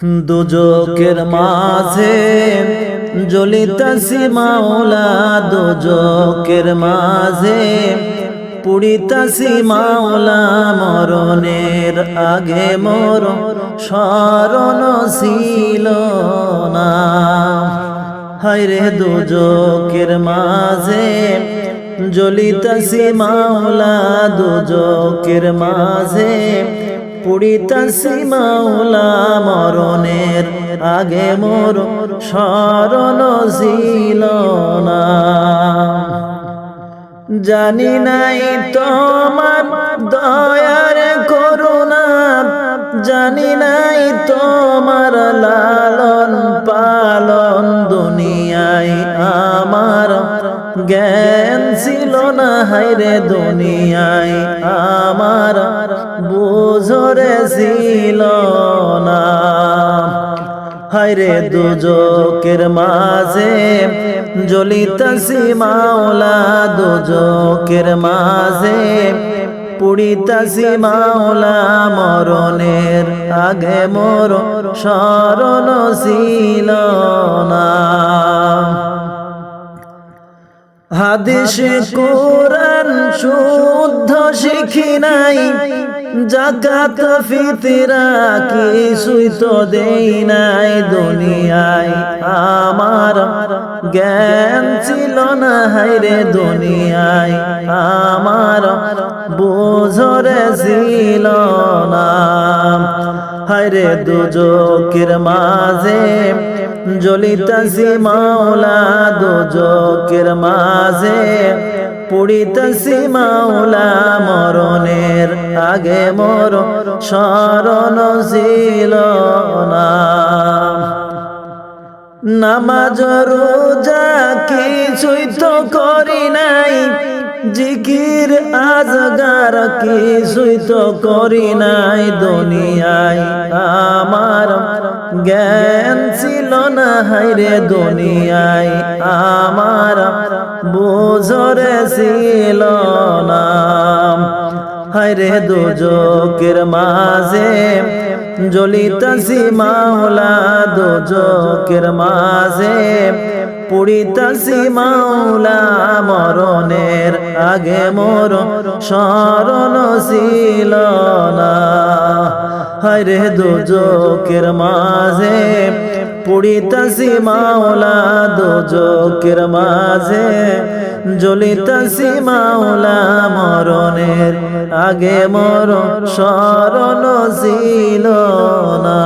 দুজকের মাঝে জ্বলিতাছি মাওলা, দুজকের মাঝে পুড়িতাছি মাওলা। মরণের আগে মোর স্মরণ ছিল না। হায়রে দুজকের মাঝে জ্বলিতাছি মাওলা, দুজকের মাঝে পুড়িতাছি মাওলা। মরণের আগে মোর স্মরণ ছিল না। জানি নাই তোমার দয়ার করুণা, জানি নাই তোমার লালন পালন। দুনিয়ায় আমার জ্ঞান ছিল না, হায়রে দুনিয়ায় আমার বুঝরে ছিল না। হায়রে দুজকের মাঝে জ্বলিতাছি মাওলা, দুজকের মাঝে পুড়িতাছি মাওলা। মরণের আগে মোর স্মরণ ছিল না। হাদিস কুরআন শুদ্ধ শিখি নাই, যাকাত ফিতরা কিছুই তো দেই নাই। দুনিয়ায় আমার জ্ঞান ছিল না, হায়রে দুনিয়ায় আমার বুঝরে ছিল না। হায়রে দুজকের মাঝে জ্বলিতাছি মাওলা, দুজকের মাঝে পুড়িতাছি মাওলা। মরণের আগে মোর স্মরণ ছিল না। নামাজ রোজা কিছুই তো করি নাই, জিকির আজগার কিছুই তো করি নাই। দুনিয়ায় আমার জ্ঞান ছিল না, হায়রে দুনিয়ায় আমার বুঝরে ছিল না। হায়রে দুজকের মাঝে জ্বলিতাছি মাওলা, দুজকের মাঝে পুড়িতাছি মাওলা। মরণের আগে মোর স্মরণ ছিল না। হায়রে দুজকের মাঝে পুড়িতাছি মাওলা, দুজকের মাঝে জ্বলিতাছি মাওলা। মরণের আগে মোর স্মরণ ছিল না।